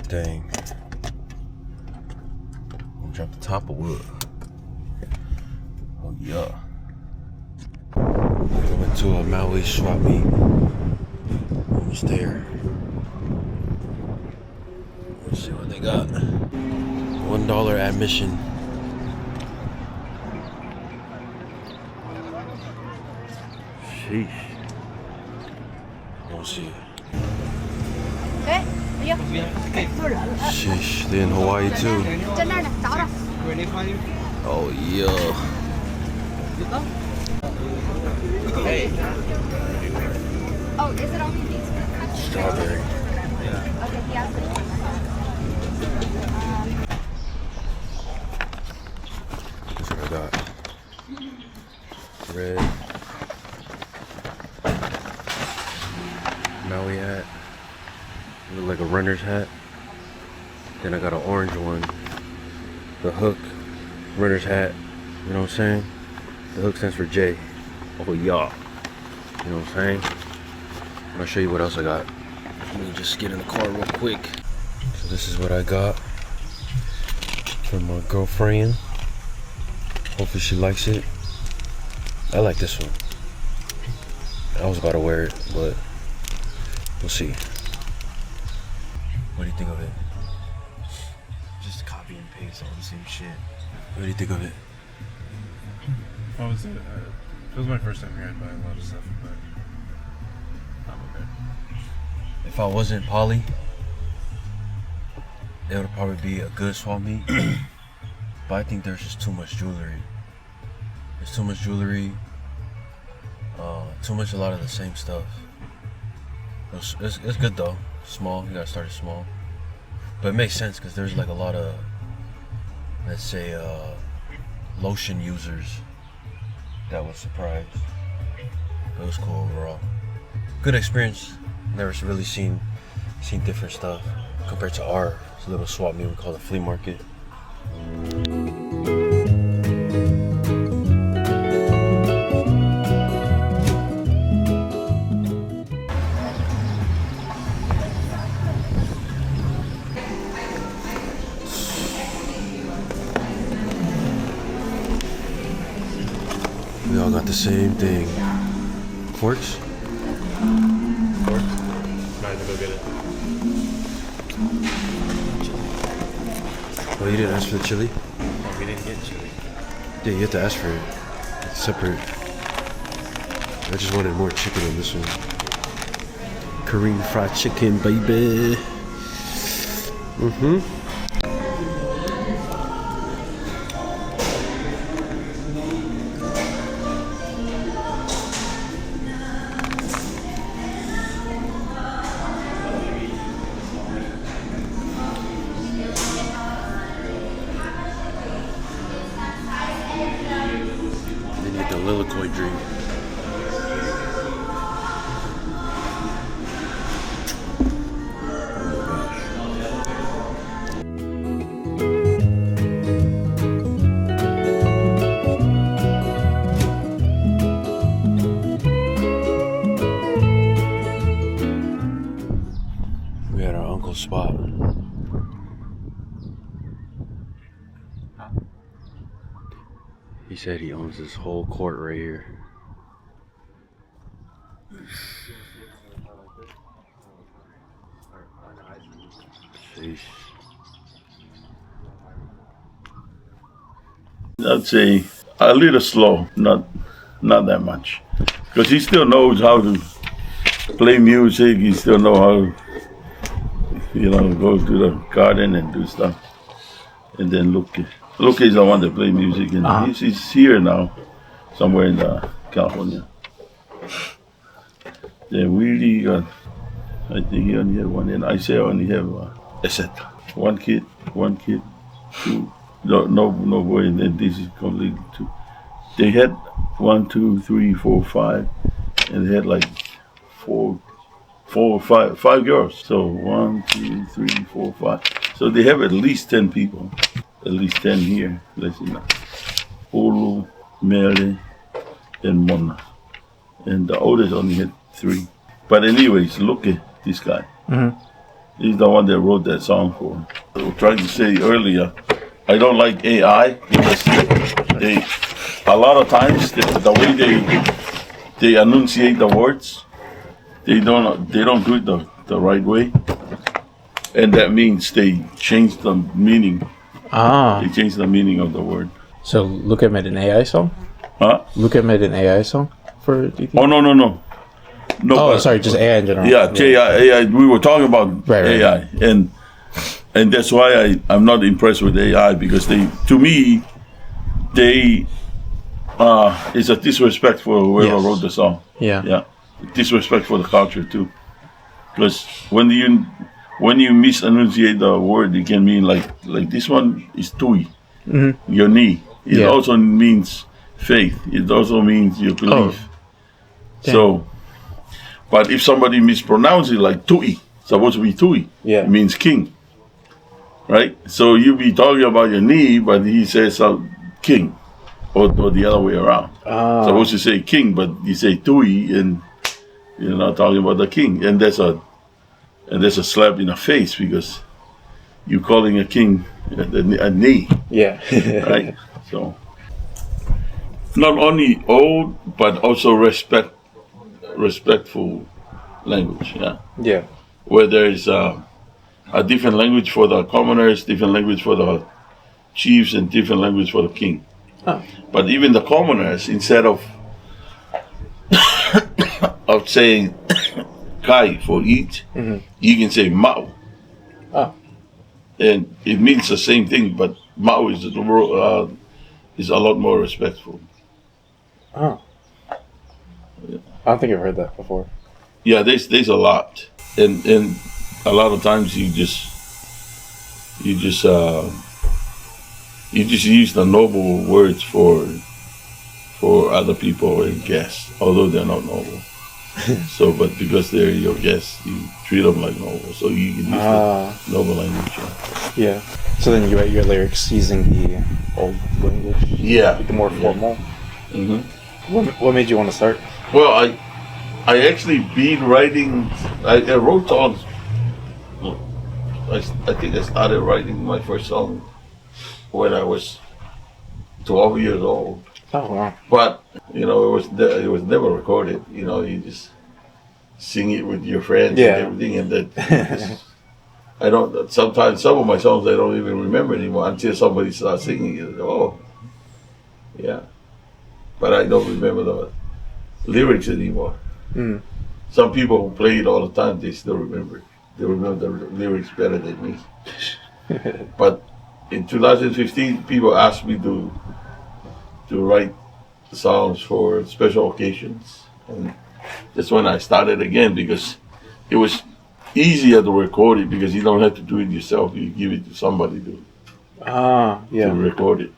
thing. I'm gonna drop the top of wood. Oh yeah. I went to a Maui swap meet. Almost there. Let's see what they got. $1 admission. Sheesh. We'll see. Sheesh, they in Hawaii too. Oh yeah. Oh, is it only these? Strawberry. Okay, yeah. That's what I got. Red. Maui hat. Look like a runner's hat. Then I got an orange one. The hook. Runner's hat. You know what I'm saying? The hook stands for J. Oh yeah. You know what I'm saying? I'm gonna show you what else I got. Let me just get in the car real quick. So this is what I got from my girlfriend. Hopefully she likes it. I like this one. I was about to wear it, but we'll see. What do you think of it? Just copy and paste all the same shit. What do you think of it? What was it? It was my first time here. I'd buy a lot of stuff, but I'm okay. If I wasn't poly, it would probably be a good swap meet. But I think there's just too much jewelry. There's too much jewelry. Too much, a lot of the same stuff. It's good though. Small, you gotta start it small. But it makes sense because there's like a lot of, let's say, lotion users that was surprised. But it was cool overall. Good experience. Never really seen different stuff compared to our little swap meet we call the flea market. We all got the same thing. Forks? Forks? Might as well go get it. Oh, you didn't ask for the chili? Oh, we didn't get chili. Yeah, you have to ask for it. It's separate. I just wanted more chicken on this one. Korean fried chicken, baby. Mm-hmm. Lilikoi drink. We had our uncle's spot. He said he owns this whole court right here. Sheesh. I'd say a little slow, not that much, because he still knows how to play music. He still knows how to, go to the garden and do stuff. And then Luke is the one that play music, and he's here now, somewhere in California. Then Willie got, I think he only had one, and I say I only have one kid, two. No boy, and then this is completely two. They had 1, 2, 3, 4, 5, and they had like five girls. So 1, 2, 3, 4, 5. So they have at least 10 people. At least 10 here. Let's see now. Olu, Mele, and Mona. And the oldest only had 3. But anyways, look at this guy. Mm-hmm. He's the one that wrote that song for him. I was trying to say earlier, I don't like AI because they, a lot of times, the way they enunciate the words, they don't do it the right way, and that means they change the meaning. They change the meaning of the word. So Luca made an AI song? Huh? Luca made an AI song for DT? Oh no. No. Oh, sorry, just AI in general. Yeah, AI. We were talking about Right. AI, and that's why I'm not impressed with AI because to me, it's a disrespect for whoever Yes. wrote the song. Yeah. Disrespect for the culture too, because when you misenunciate the word, it can mean like this one is tui, your knee. It Yeah. also means faith. It also means your belief. Damn. So, but if somebody mispronounces it like tui, supposed to be tui, Yeah. it means king, right? So you be talking about your knee, but he says king, or the other way around. Supposed to say king, but you say tui, and you're not talking about the king, and that's a slap in the face because you're calling a king a knee, Yeah. right? So not only old, but also respectful language. Yeah, Yeah. where there is a different language for the commoners, different language for the chiefs, and different language for the king. Oh. But even the commoners, instead of saying kai for eat, you can say mau. Oh. And it means the same thing, but mau is a lot more respectful. Oh. I don't think I've heard that before. Yeah, there's a lot, and a lot of times you just use the noble words for other people and guests, although they're not noble. So, but because they're your guests, you treat them like noble. So you can use the noble language. Yeah. So then you write your lyrics using the old language, Yeah, the more formal. hmm What made you want to start? Well, I actually been writing. I wrote songs. I think I started writing my first song when I was 12 years old. Oh wow. But it was never recorded. You just sing it with your friends Yeah. and everything, and that. I don't. Sometimes some of my songs I don't even remember anymore until somebody starts singing it. Oh, yeah. But I don't remember the lyrics anymore. Mm. Some people who play it all the time, they still remember it. They remember the lyrics better than me. But in 2015, people asked me to write songs for special occasions, and that's when I started again because it was easier to record it because you don't have to do it yourself. You give it to somebody to Yeah. record it,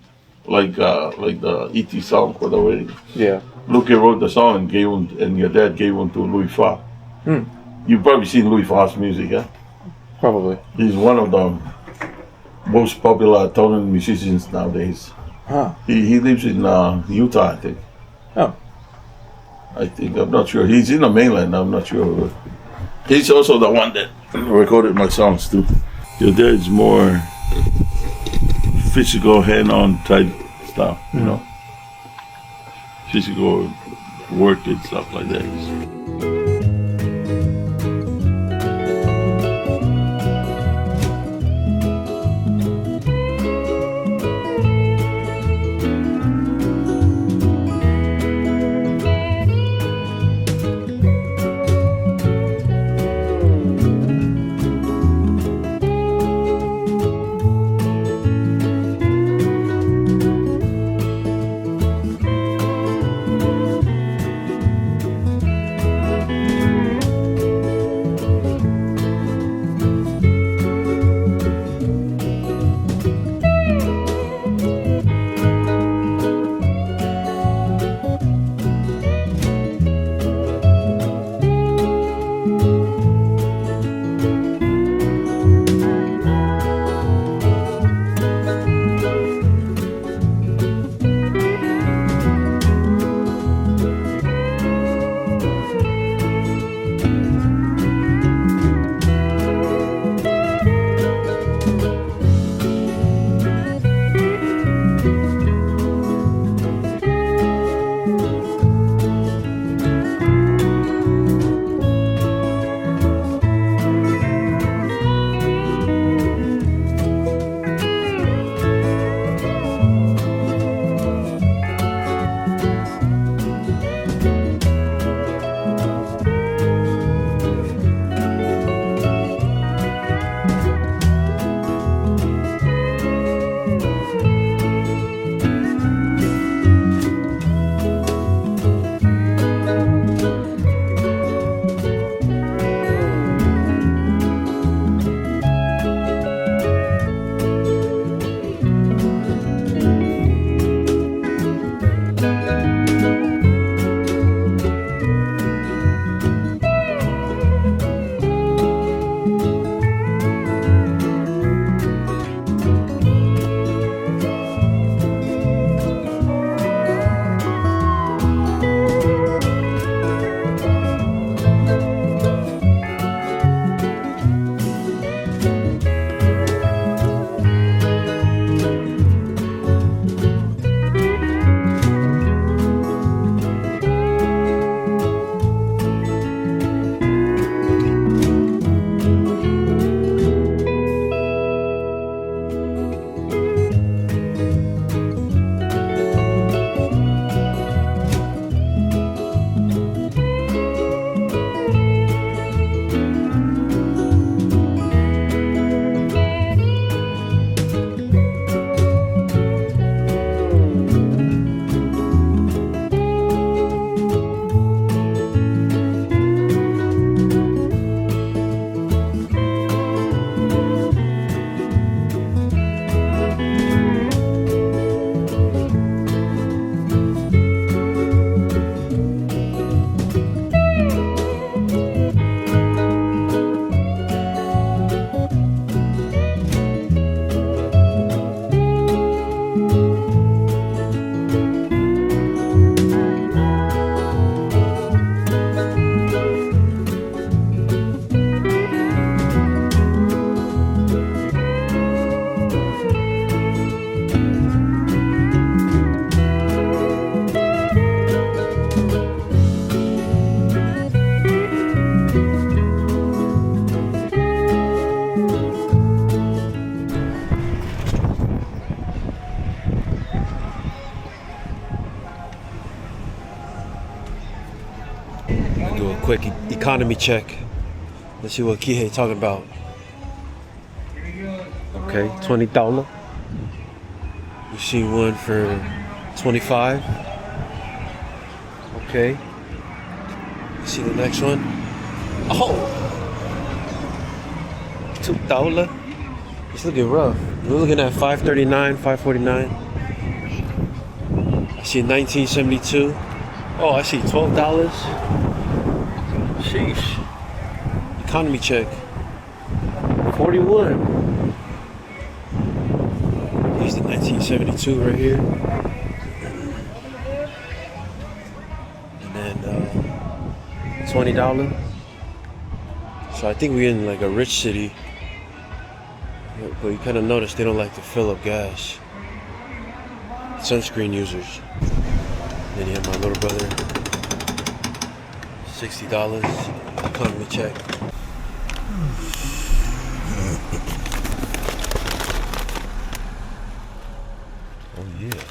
like the E.T. song for the wedding. Yeah. Luke wrote the song and gave one, and your dad gave one to Louis Fa. Hmm. You've probably seen Louis Fa's music, yeah? Probably. He's one of the most popular Tongan musicians nowadays. Huh. He lives in Utah, I think. Oh. I'm not sure. He's in the mainland, I'm not sure. He's also the one that recorded my songs too. Your dad's more physical, hand-on type stuff, you know? Physical work and stuff like that. Do a quick economy check. Let's see what Kihei talking about. Okay, $20. You see one for 25. Okay. You see the next one? Oh! $2. It's looking rough. We're looking at $5.39, $5.49. I see 1972. Oh, I see $12. Sheesh. Economy check. 41. Here's the 1972 right here. And then $20. So I think we're in like a rich city. But you kind of notice they don't like to fill up gas. Sunscreen users. Then you have my little brother. $60. Economy check. Oh yeah.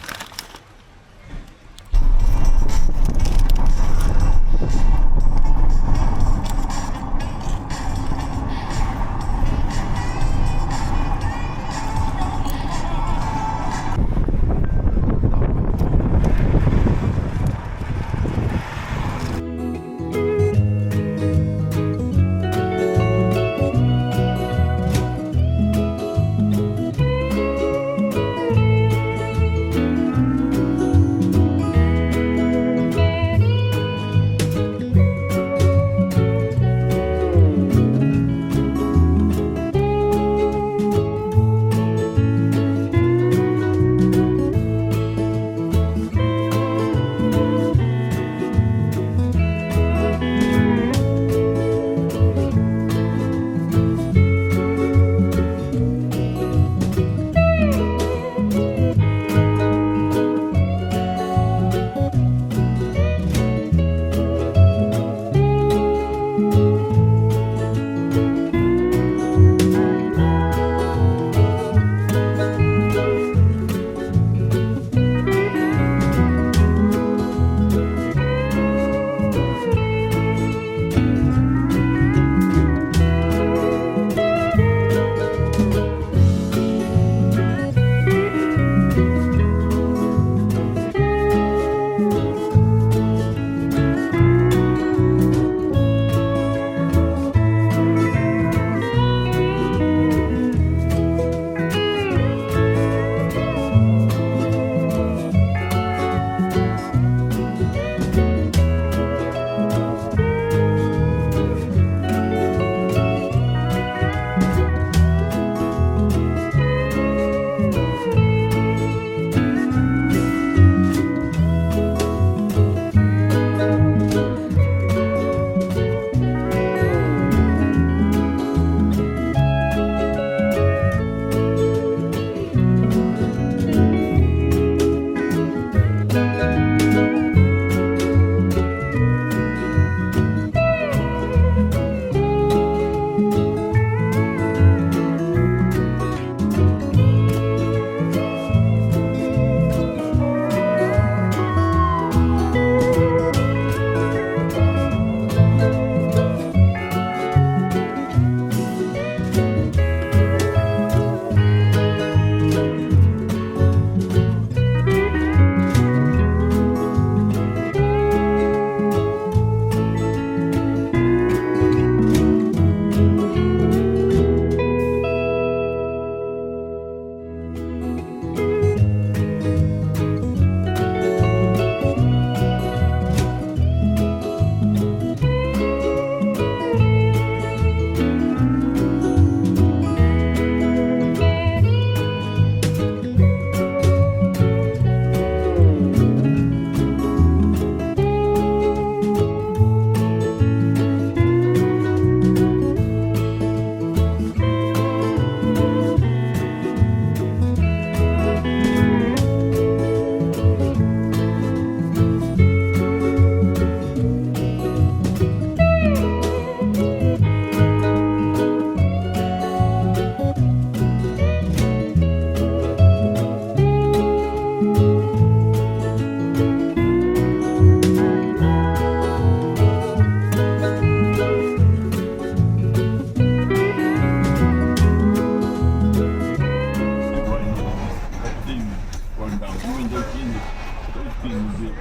everything we did.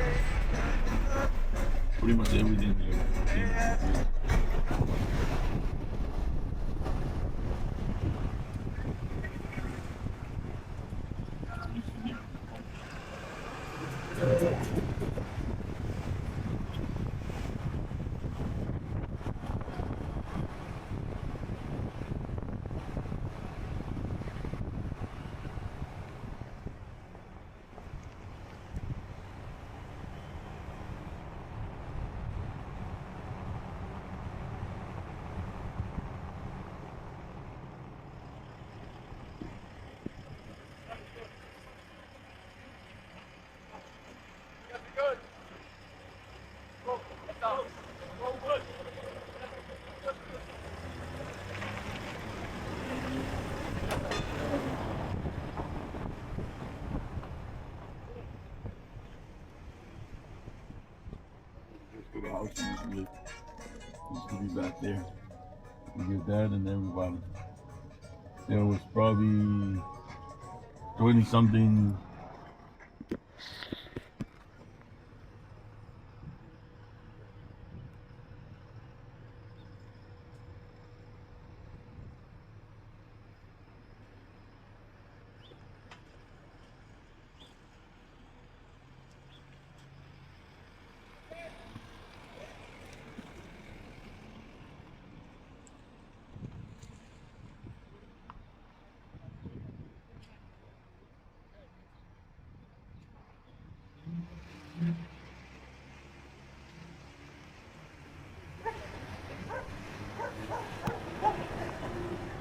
Pretty much everything here. The house used to be back there. With your dad and everybody. There was probably 20 something.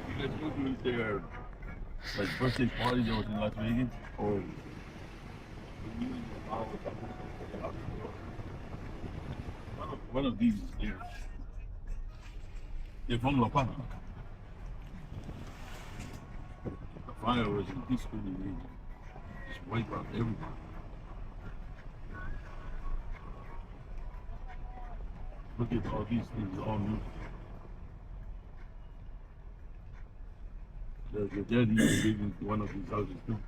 You guys go to their like birthday party that was in Las Vegas or one of these is there. They're from La Paz. The fire was in this school, just wiped out everybody. Look at all these things, all new. The daddy lived in one of these houses too.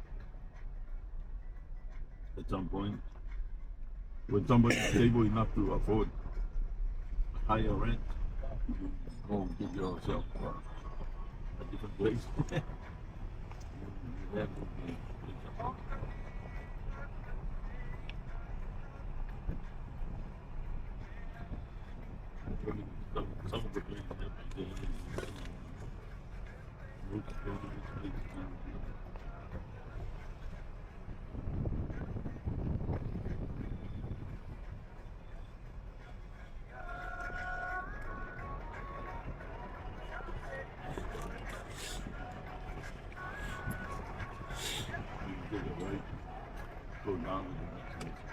At some point, when somebody's able enough to afford higher rent, you go and give yourself a different place. Yeah. Some of the places go down with the next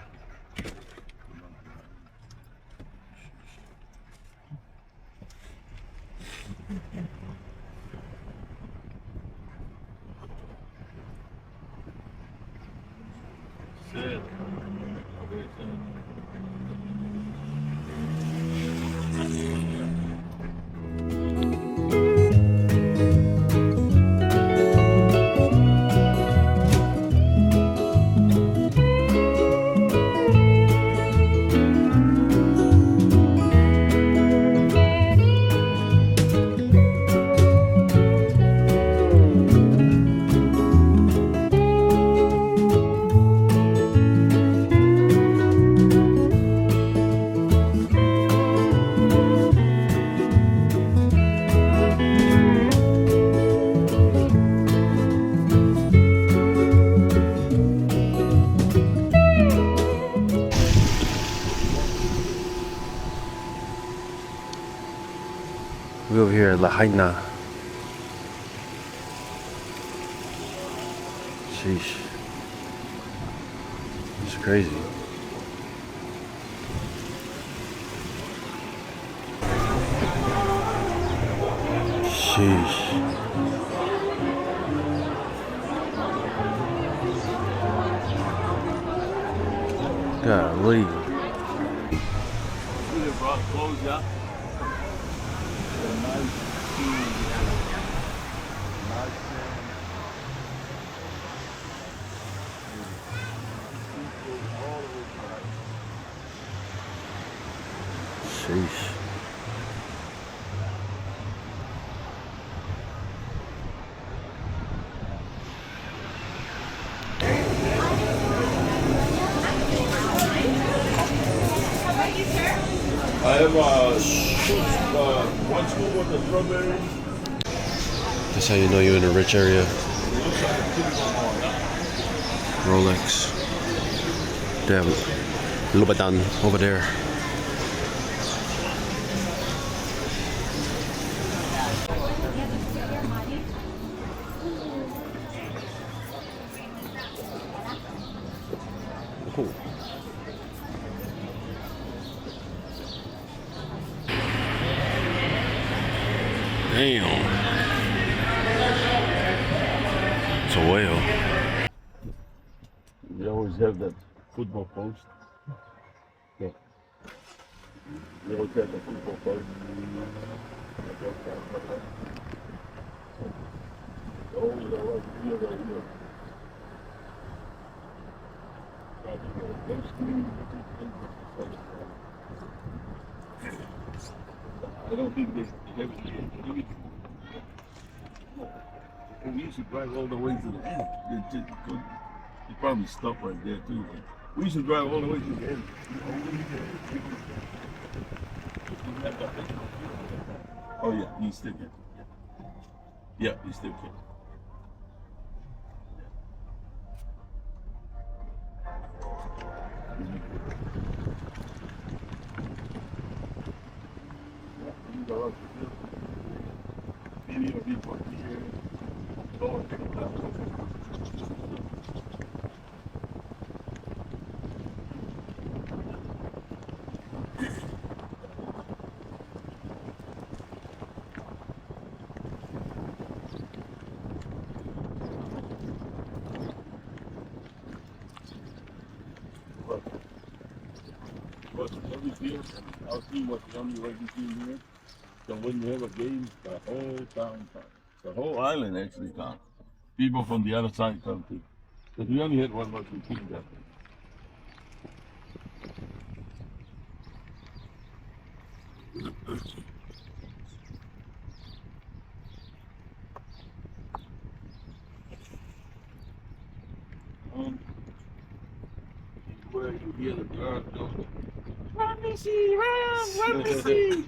one. Sad. Very sad. We over here at Lahaina. Sheesh. It's crazy. Sheesh. Golly. See they brought clothes, yeah? Nice shoes. Nice pants. All of it. Sheesh. I have one scoop of the strawberry. That's how you know you're in a rich area. Rolex. They have Louboutin over there. Cool. Damn. It's a whale. We always have that football post. Yeah. We always have the football post. I don't think they have it. We used to drive all the way to the end. They probably stop right there too. But we used to drive all the way to the end. Oh yeah, he's still here. Yeah, he's still here. But every field, I'll see what's the only way you can here. So when you have a game, the whole town comes. The whole island actually comes. People from the other side come too. Because we only had one more team that day. Where you hear the bird go. Let me see, let me see.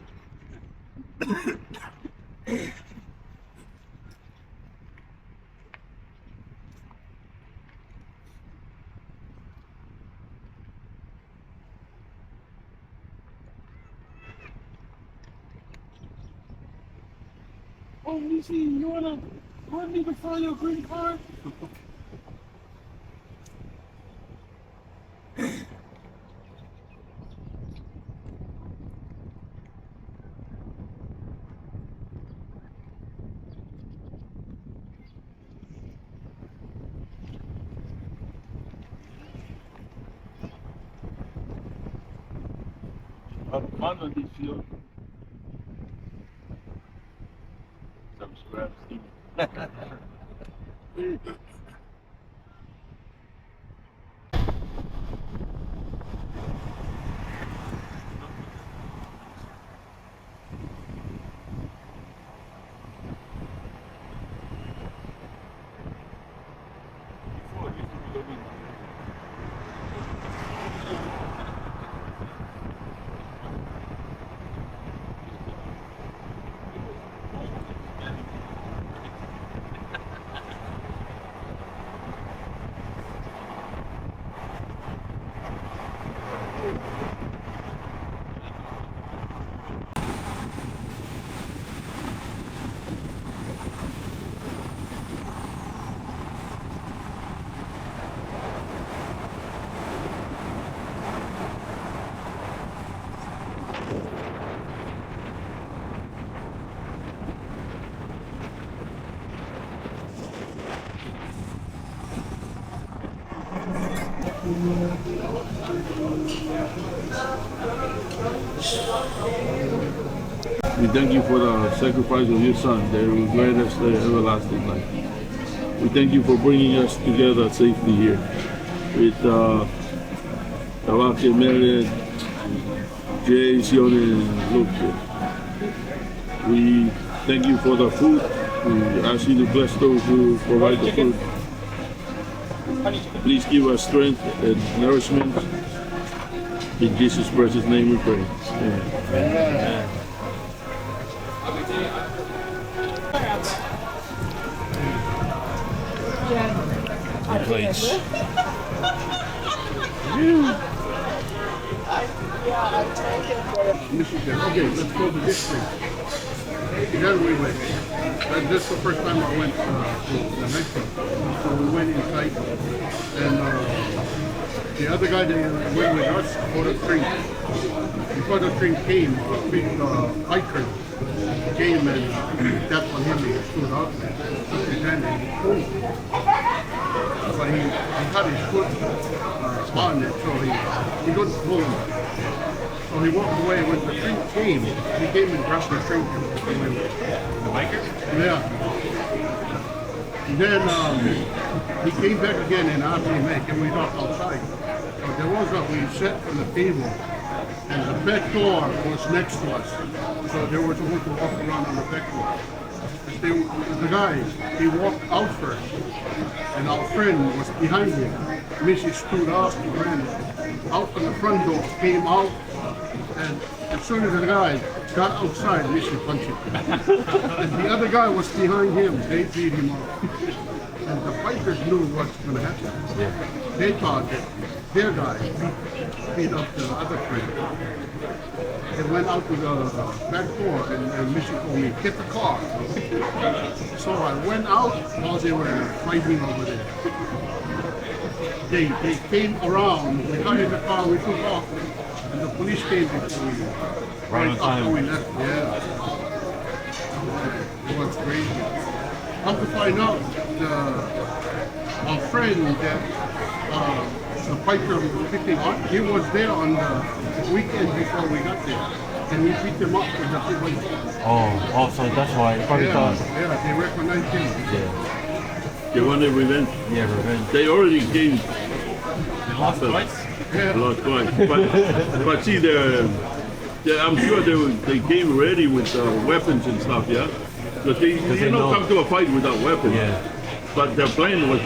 Oh, let me see, you want me to find your green card? One of these fields. Some scraps. We thank you for the sacrifice of your son that will grant us the everlasting life. We thank you for bringing us together safely here with Tabake, Mary, Jay, Sione, look, we thank you for the food. We ask you to bless those who provide the food. Please give us strength and nourishment. In Jesus' precious name we pray. Amen. Plates. Michigan. Okay, let's go to this thing. Then we went. And this is the first time I went to the nightclub. So we went inside, and the other guy that went with us bought a drink. Before the drink came, a big hiker came and tapped on him and he stood up and took his hand and he pulled. But he had his foot on it, so he couldn't pull him. So he walked away. When the drink came, he came and grabbed the drink. The biker? Yeah. And then he came back again and asked me, "Man, can we talk outside?" So there was we sat on the table, and the back door was next to us. So there was someone to walk around on the back door. The guy, he walked out first, and our friend was behind him. Missy stood up, ran out on the front door, came out, and as soon as the guy got outside, Missy punched him. And the other guy was behind him, they beat him up. And the bikers knew what's going to happen. Yeah. They thought that their guy beat up the other friend. They went out to the back door and Missy told me, "Get the car." So I went out while they were fighting over there. They came around, we got in the car, we took off, and the police came before we Right on time. after we left. Yeah. It was crazy. Come to find out, our friend that the biker was picking up, he was there on the weekend before we got there. And we beat him up with the people. Oh, so that's why. I probably thought. Yeah, they recognized him. Yeah. They wanted revenge. Yeah, revenge. They already came. They lost twice? Yeah. Lost twice. But see, I'm sure they came ready with weapons and stuff, yeah? Because they they don't know. come to a fight without weapons. Yeah. But their plan was,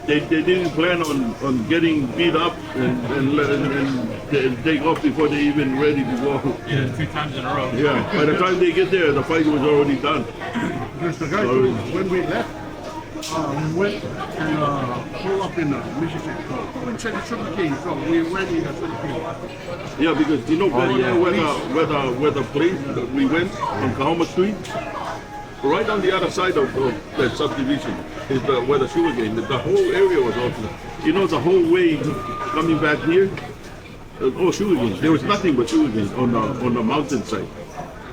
they didn't plan on getting beat up and take off before they even ready to go. Yeah, 2 times in a row. Yeah, by the time they get there, the fight was already done. Because the guy, when we left, we went and pulled up in Mississippi. So we said the sugar cane, so we went in the sugar cane. Yeah, because you know where the place that we went on Kahoma Street, right on the other side of that subdivision is where the sugar cane. The whole area was open. You know, the whole way coming back here, all sugar canes. There was nothing but sugar canes on the mountainside.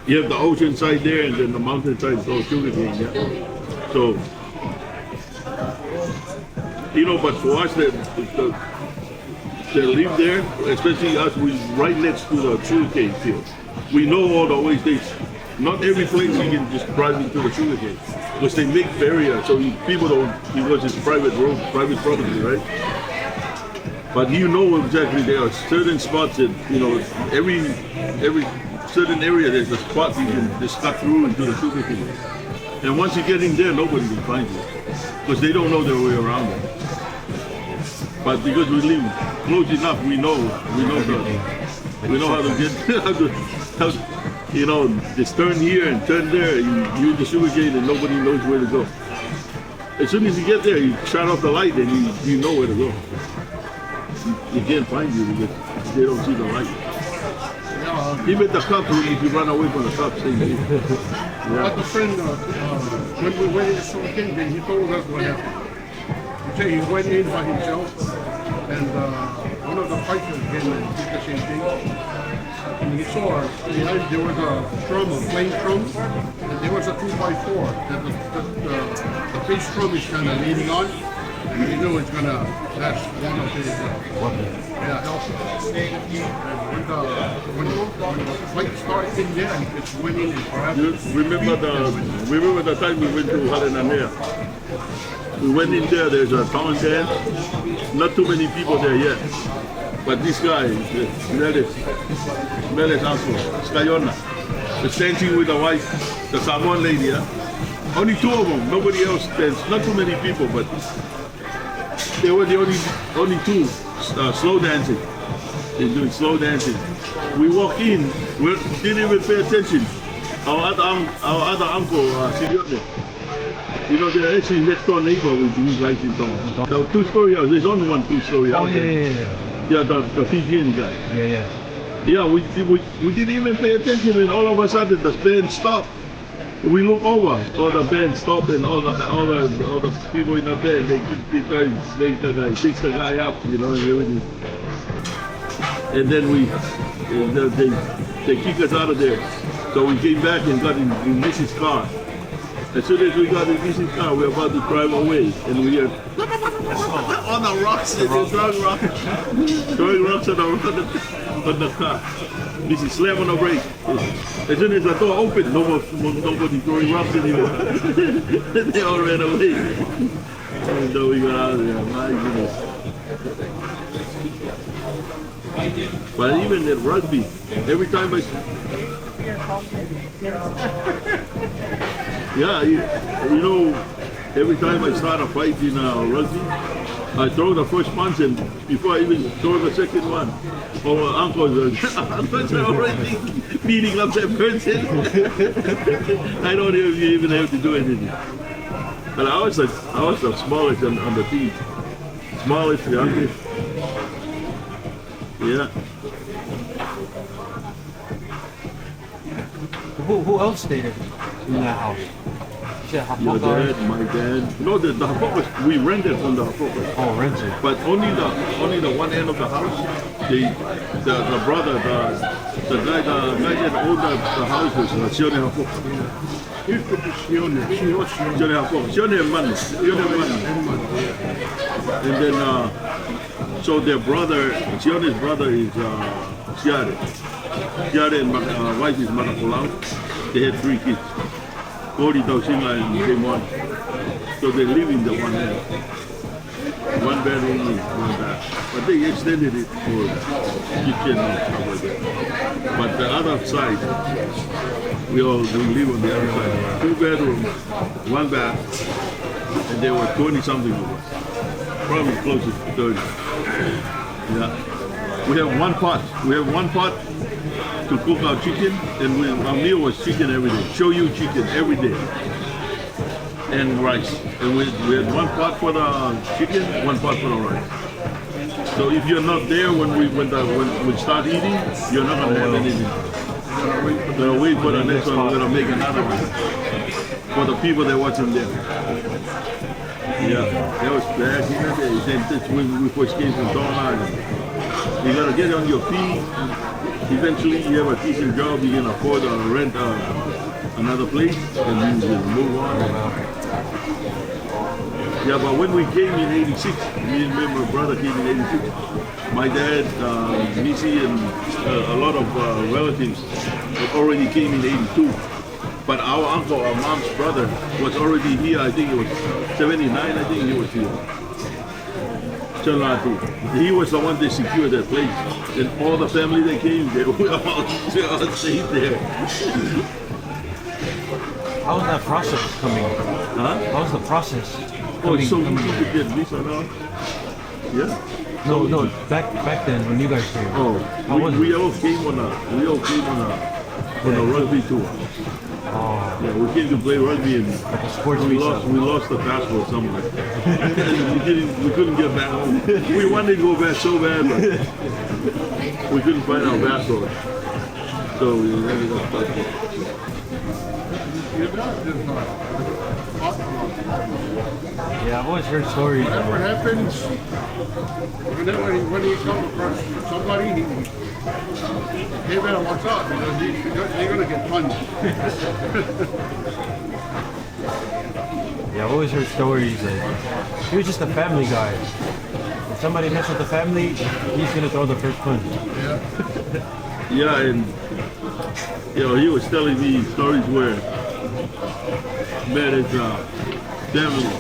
You have the ocean side there, and then the mountainside is all sugar cane. Yeah. So, you know, but for us that live there, especially us, we right next to the sugarcane field. We know all the ways they. Not every place you can just drive into the sugarcane because they make barriers, so people don't, because it's private road, private property, right? But you know exactly there are certain spots that every certain area there's a spot you can just cut through into the sugarcane. And once you get in there, nobody can find you because they don't know their way around it. But because we live close enough, we know how to get just turn here and turn there. You in the sugarcane and nobody knows where to go. As soon as you get there, you shut off the light and you know where to go. You can't find you because they don't see the light. Even the cops, if you run away from the cops, they leave. But the friend, when we went in the sugarcane, then he told us what happened. He said he went in by himself, and one of the fighters came and did the same thing. And he saw behind there was a drum, a plain drum, and there was a 2x4 that the base drum is kind of leaning on, and he knew it's gonna, that's one of his help. And when the fight started in there, he just went in and grabbed it. Remember the time we went to Lahaina? We went in there, there's a town dance, not too many people there yet. But this guy, Meles also, Skayona, is dancing with the wife, the Samoan lady. Yeah? Only two of them, nobody else danced. Not too many people, but they were the only two slow dancing. They're doing slow dancing. We walk in, we didn't even pay attention. Our other uncle, Siriotne, you know, they're actually next door neighbor with these guys in town. The two-story house, there's only one two-story house. Oh, yeah. Yeah, the Fijian guy. Yeah. Yeah, we didn't even pay attention, and all of a sudden the band stopped. We look over, all the band stopped, and all the people in the band, they fix the guy up, you know, and everything. And then they kick us out of there. So we came back and got in Mrs. car. As soon as we got in Mrs. car, we were about to drive away, and we heard on the rocks, throwing rocks on the car. Mrs. slam on the brake. As soon as the door opened, nobody throwing rocks anymore. They all ran away. And then we got out of there. My goodness. But even at rugby, every time you know, every time I start a fight in rugby, I throw the first punch, and before I even throw the second one, our uncles are already beating up that person. I don't even have to do anything. But I was the smallest on the team. Smallest, youngest. Yeah. Who else stayed in that house? Your dad, my dad. No, the Hapokas, we rented from the Hapokas. Oh, rented. But only the one end of the house. The brother, the guy that owned the house was Sione Hapoka. Sione Hapoka. Sione Man. And then, so their brother, Sione's brother is Siare. Siare and wife is Manapulau. They had 3 kids. Cody, Tausinga, and came one. So they live in the one end. 1 bedroom, 1 bath. But they extended it for kitchen and stuff like that. But the other side, we live on the other side. 2 bedrooms, 1 bath, and there were 20 something of us. Probably close to 30. Yeah. We have 1 pot. We have 1 pot to cook our chicken, and our meal was chicken every day. Shoyu chicken every day, and rice. And we had 1 pot for the chicken, 1 pot for the rice. So if you're not there when we start eating, you're not gonna have anything. We're gonna wait for the next one. We're gonna make another one for the people that watching there. Yeah, that was back in the day. That's when we first came from Tonga. You gotta get on your feet. Eventually, you have a decent job, you can afford to rent another place, and you move on. Yeah, but when we came in '86, me and my brother came in '86. My dad, Missy, and a lot of relatives already came in '82. But our uncle, our mom's brother, was already here. I think it was '79. I think he was here. He was the one that secured that place, and all the family that came, they all stayed there. How was that process coming? Huh? How was the process? Oh, it's so easy to get visa now. Yeah. No, back then when you guys came. Oh, we all came on a rugby tour. Oh, Yeah, we came to play rugby, and like a sports we visa. lost the passport somewhere. we couldn't get back home. We wanted to go back so bad, but we couldn't find our passport. So we ended up stuck. Yeah, I've always heard stories. Whatever happens, when you come across somebody, hey man, what's up? You're gonna get punched. Yeah, I've always heard stories that he was just a family guy. If somebody messed with the family, he's gonna throw the first punch. Yeah, and he was telling me stories where met his family.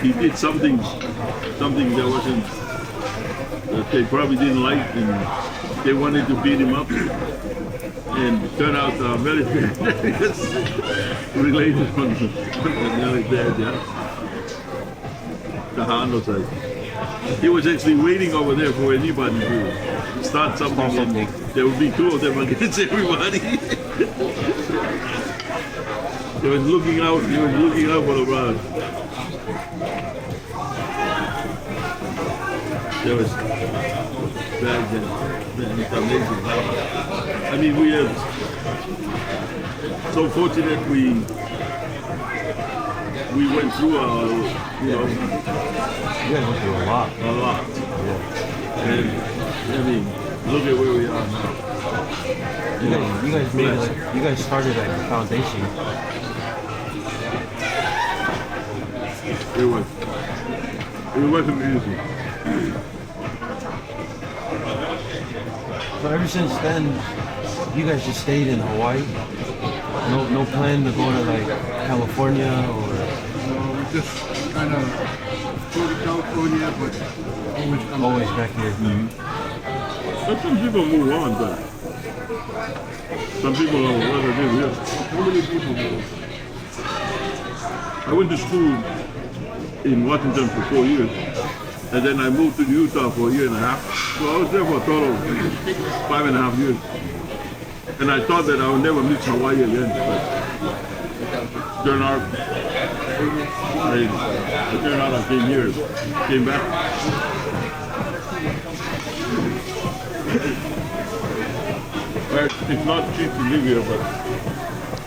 He did something that wasn't that they probably didn't like, and they wanted to beat him up. And it turned out military related on the military, yeah. The Hano side. He was actually waiting over there for anybody to start something. And there would be two of them against everybody. He was looking out. He was looking out for the brother. There was bags and it's amazing. I mean, we are so fortunate we went through You guys went through a lot. a lot. And I mean, look at where we are now. You guys made like you guys started like the foundation. It wasn't easy. So ever since then, you guys just stayed in Hawaii. No plan to go to like California or. We just kind of go to California, but always come Always back here. But some people move on, but some people are rather live here. How many people move? I went to school in Washington for 4 years, and then I moved to Utah for a year and a half. So I was there for a total of 5.5 years. And I thought that I would never miss Hawaii again, but turned out I came here, came back. Well, it's not cheap to live here, but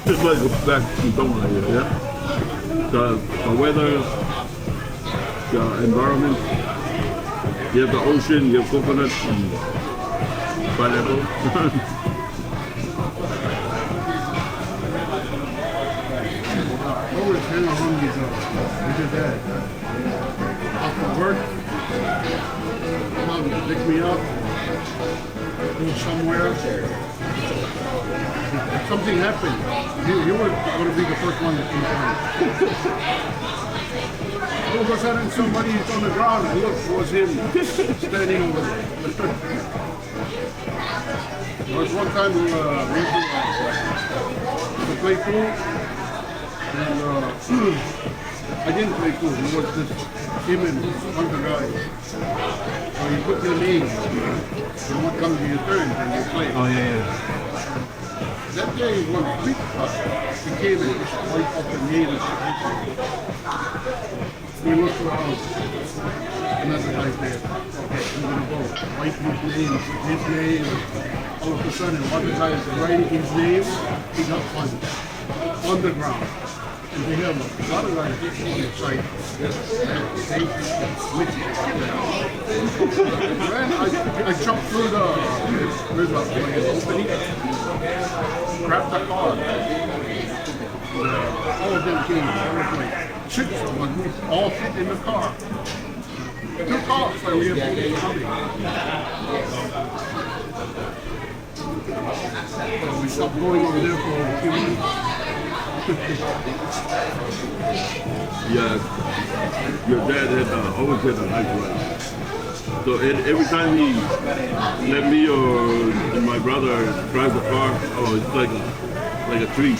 just like back to somewhere here, yeah? The weather, the environment, you have the ocean, you have coconut and pineapple. Always kind of hungry though. Look at that. After work, mom pick me up, go somewhere. If something happened, you were going to be the first one to come down. All of a sudden, somebody's on the ground. I look, it was him standing over there. There was one time we went to play pool. And I didn't play pool. It was just him and one of the guys. So you put your name. And what comes to your turn and you play. Oh yeah. That day was big cut. He came and just wiped off the name. We looked around. Another guy's there. Okay, I'm gonna go. Write his name. All of a sudden, one guy is writing his name. He got punched on the ground. And they have a lot of guys on the site. Man, I jumped through the opening, grabbed the car. All of them came. There was like 6 of them, all fit in the car. 2 cars, so we have people coming. So we stopped going over there for a few minutes. Yeah, your dad had always had a nice wife. So every time he let me or my brother drive the car, oh, it's like a treat.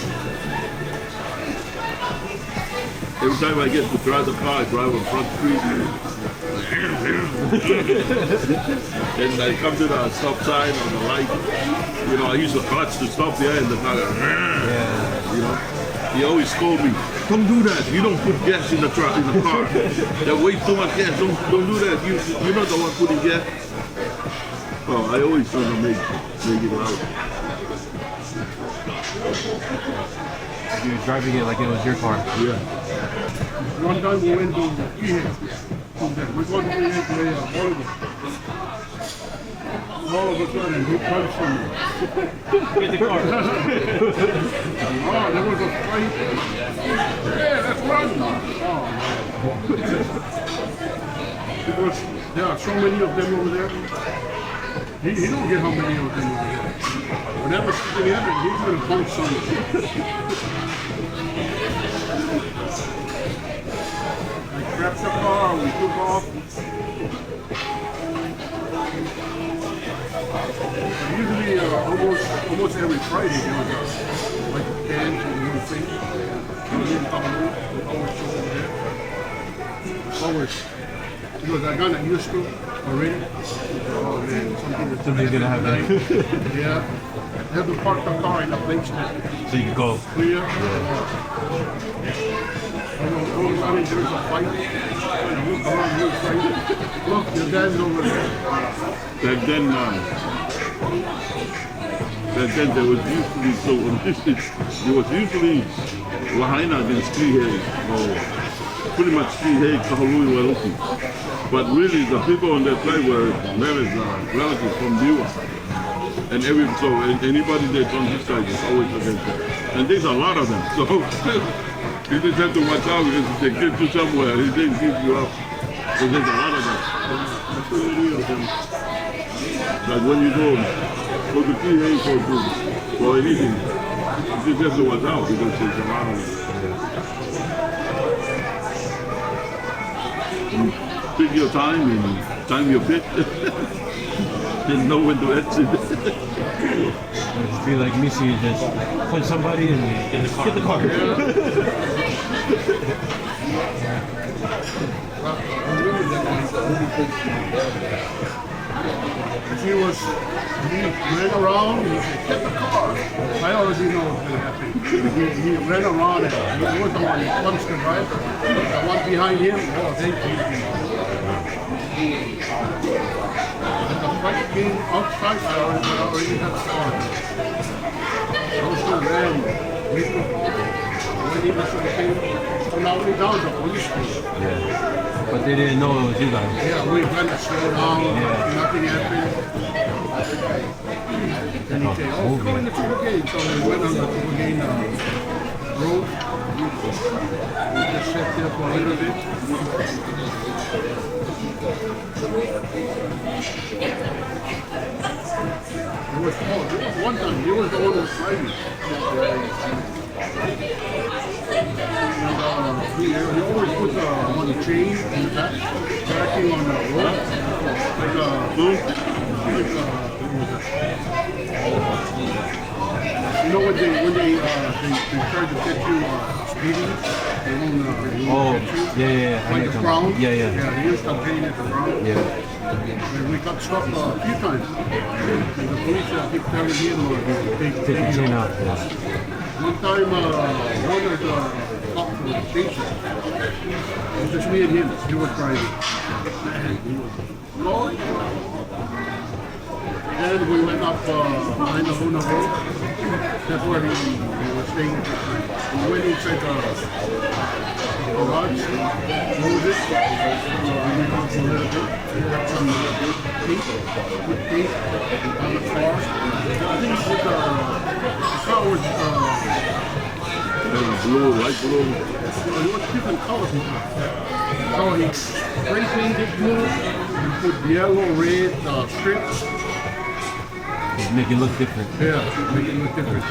Every time I get to drive the car, I drive on Front Street. And I come to the stop sign on the light. You know, I use the clutch to stop there, and the car, you know. He always scold me, don't do that. You don't put gas in the car. That weighs too much gas. Don't do that. You're not the one putting gas. Oh, I always try to make it loud. You were driving it like it was your car. Yeah. One time we went to we're going to Oregon. All of a sudden, he punched me. Get the car. Oh, there was a fight. Yeah, let's run. Oh. Because there are so many of them over there. He don't get how many of them over there. Whenever something happens, he's going to punch somebody. I grabbed the car, we took off. almost every Friday there was like bands and new things. Always show over there. Always. Because I got used to already. Oh man, Something's gonna happen. Yeah. I have to park the car in the basement. So you can go. Clear. All of a sudden there's a fight. Look around, look right. Look, your dad's over there. Back then there was usually Lahaina against Kihei, or pretty much Kihei, Kahalui, Wailuki. But really the people on that side were married relatives from Biwa. And anybody that's on this side is always against them. And there's a lot of them. So you just have to watch out because if they get you somewhere, they just give you up. So there's a lot of them. Like when you go to Kihei for anything, you just have to watch out because there's a lot of them. You pick your time and time your pit. Didn't know when to exit. I feel like Missy just punch somebody and get the car. He ran around, he said, get the car. I already know what's going to happen. He ran around and he was the one who punched the driver. The one behind him, oh, they beat him. And the fight came outside, I already had the car. Those two ran, when he was on the table, not only down the police station. Yeah. But they didn't know it was you guys. Yeah, we went to slow down, nothing happened. And he said, oh, go in the Sugarcane. So we went on the Sugarcane road. We just sat there for a little bit. There was one time, he was the one who was driving. He always puts on the chain in the back, tracking on the road, you know when they try to get you speeding, they won't get you. Like the ground. Yeah, he used to chain at the ground. And we got stopped a few times. And the police keep telling him take the chain out. One time, one of the cops was chasing. It was just me and him. He was driving. And he was blowing. Then we went up behind the Luna Road. That's where he was staying at the time. We went inside the garage, closed it. We went up a little bit. We got some good tape on the car. I think the car was blue, light blue. it was different colors. So he spray painted blue, he put yellow, red strips. Make it look different. Yeah, make it look different.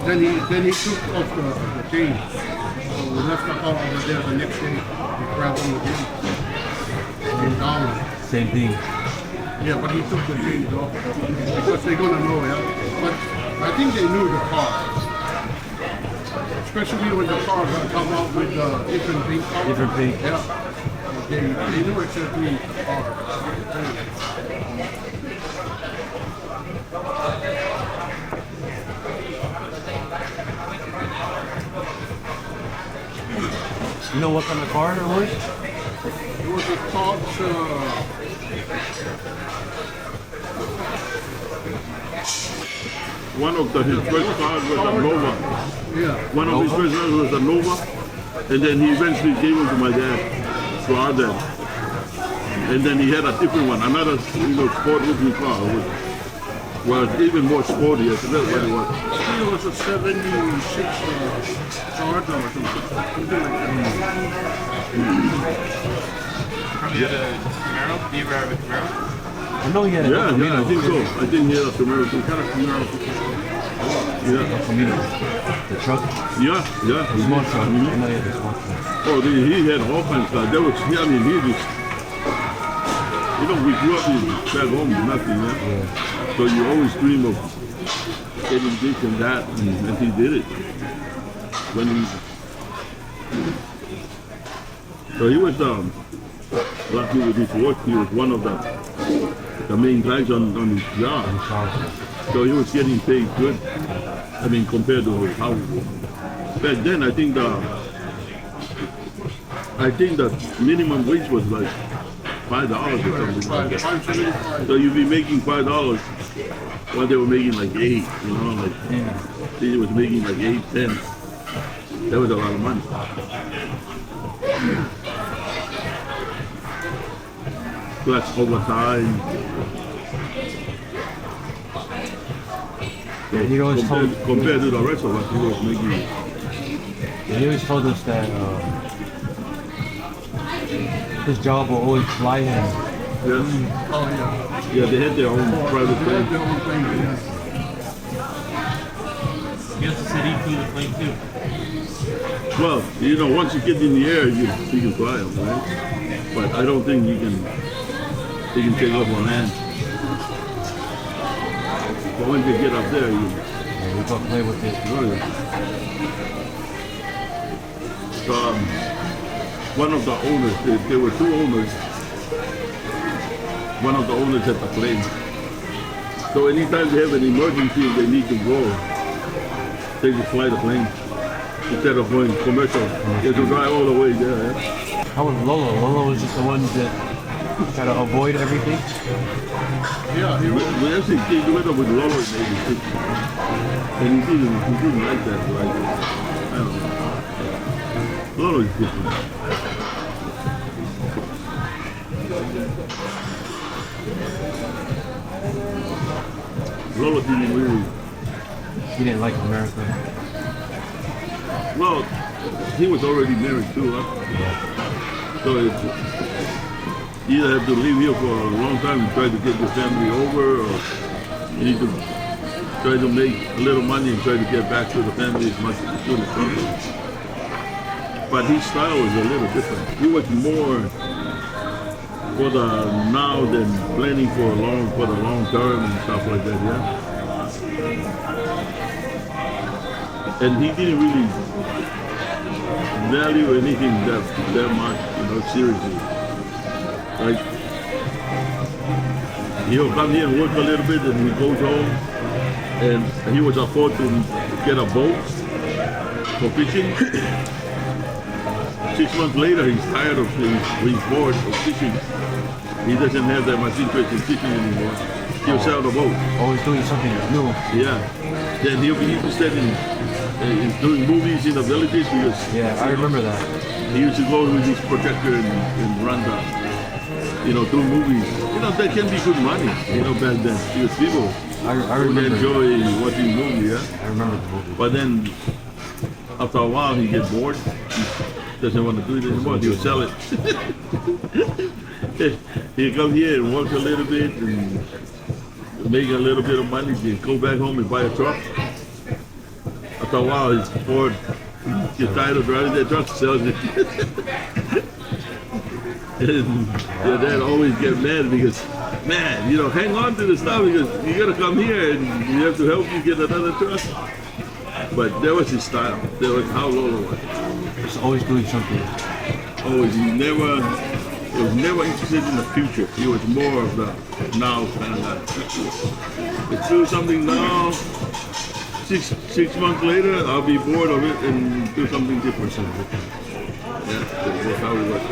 Then he took off the chain. So we left the car over there the next day. We grabbed him again. Came down. Same thing. Yeah, but he took the chains off because they're gonna know, yeah. But I think they knew the car. Especially when the car gonna come out with different paint colors. Different paint. Yeah. They knew exactly the car. You know what kind of car it was? It was a Dodge. One of his first cars was a Nova. Yeah. One of his first cars was a Nova, and then he eventually gave it to my dad, to our dad. And then he had a different one, another sport looking car, which was even more sporty. I forgot what it was. It was a 76 Charger or something like that. Probably had a Camaro. Do you ever have a Camaro? I know he had a Yeah, I Camino. think so. I think he had a Camaro, some kind of Camaro. Yeah, Camino. The truck. yeah. The small truck. I know he had the small truck. Oh, he had all kinds of stuff. That was, I mean, he just, we grew up back home with nothing, yeah? So you always dream of getting this and that, and he did it. When he, so he was lucky with his work. He was one of the main guys on his job. So he was getting paid good. I mean, compared to how back then, I think the minimum wage was like $5 or something like that. So you'd be making $5 while they were making like 8, you know, like he was making like 8, 10. That was a lot of money. Plus overtime. So he always compared to the rest of us, he was making. He always told us that his job will always fly him. Yes. Oh, yeah. Yeah, they had their own private They plane. had their own thing, yeah. He has to sit eat through the plane too. Well, you know, once you get in the air, you can fly them, right? But I don't think you can take off on land. But once you get up there, you We go play with it. One of the owners, there were 2 owners. One of the owners had the plane. So anytime they have an emergency, they need to go. They just fly the plane instead of going commercial. They have to drive all the way there. Yeah? How was Lolo? Lolo was just the one that try to avoid everything. Yeah, he was. We actually came together with Lolo in '86. And he didn't like that. Like, I don't know. Lolo is different. Lolo didn't really. He didn't like America. Well, he was already married too, huh? So it's, you either have to live here for a long time and try to get your family over, or you need to try to make a little money and try to get back to the family as much as soon as possible. But his style was a little different. He was more for the now than planning for the long term and stuff like that, yeah. And he didn't really value anything that much, you know, seriously. Like, he'll come here and work a little bit and he goes home and he was afford to get a boat for fishing. 6 months later, he's tired of being bored of fishing. He doesn't have that much interest in fishing anymore. He'll sell the boat. Always doing something new. Yeah. Then he'll be interested in doing movies in the villages because Yeah, I remember that. he used to go with his projector and run the, you know, do movies. You know, that can be good money, you know, back then. Because people I would remember. enjoy watching movies, yeah. I remember the movie. But then, after a while, he gets bored. He doesn't want to do it anymore. He'll sell it. He'll come here and work a little bit and make a little bit of money. Then go back home and buy a truck. After a while, he's bored. He gets tired of driving that truck, sells it. And your dad always get mad because, man, you know, hang on to the stuff because you gotta come here and you have to help you get another truck. But that was his style. That was how Lolo was. Just always doing something. Always, he was never interested in the future. He was more of the now kind of guy. Let's do something now. Six months later, I'll be bored of it and do something different. Yeah, that's how it was.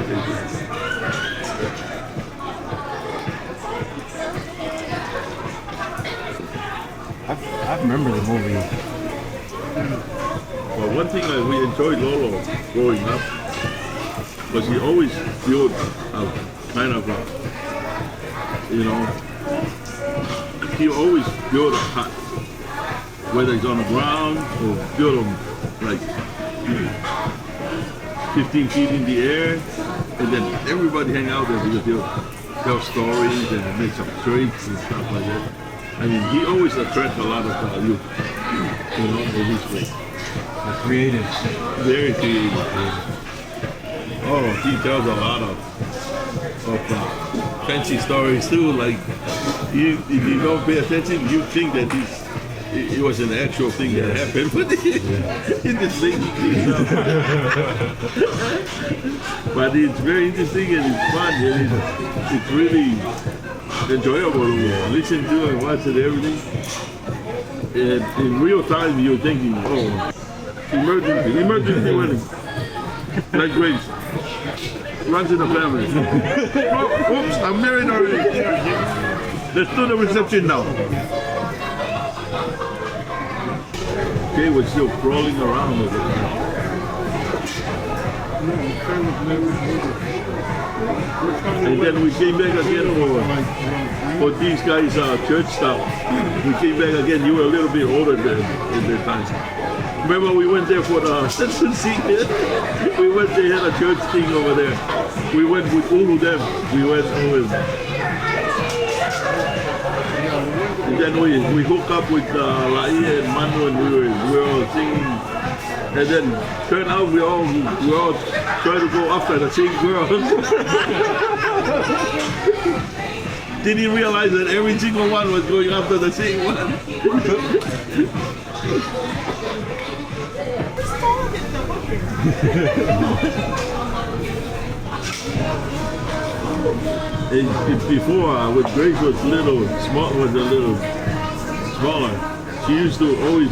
I remember the movie. Well, one thing that we enjoyed Lolo growing up was he always built a kind of a, you know, he always built a hut, whether it's on the ground or built them like 15 feet in the air, and then everybody hang out there because they'll tell stories and make some drinks and stuff like that. I mean, he always attracts a lot of youth, you know, in his way. The creatives. Very creative. Oh, he tells a lot of fancy stories too. Like, if you don't pay attention, you think that it was an actual thing that happened, but in this thing, but it's very interesting and it's fun and it's really enjoyable to listen to and watch and everything. And in real time, you're thinking, oh, emergency wedding, like Grace, runs in the family. Oh, oops, I'm married already. Let's do the reception now. Jay was still crawling around with it. And then we came back again for these guys' church stuff. We came back again. You were a little bit older than in that time. Remember we went there for the we went, they had a church thing over there. We went with all of them. We went over. And then we hooked up with Lahaina and Manu and we were all singing. And then turned out we all trying to go after the same girl. Didn't realize that every single one was going after the same one. Before, when Grace was a little smaller, she used to always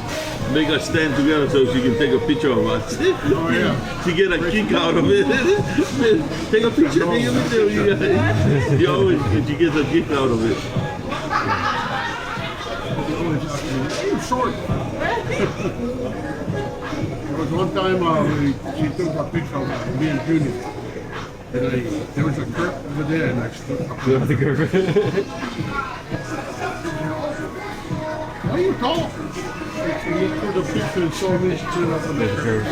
make us stand together so she can take a picture of us. Oh yeah. She get a kick out of it. Take a picture, take a picture of you guys. She gets a kick out of it. You're short. There was one time she took a picture of me and Junior. And there was a curve over there and I stood up. The curve. Why are you tall? She looked through the picture and saw me stood up on the curve.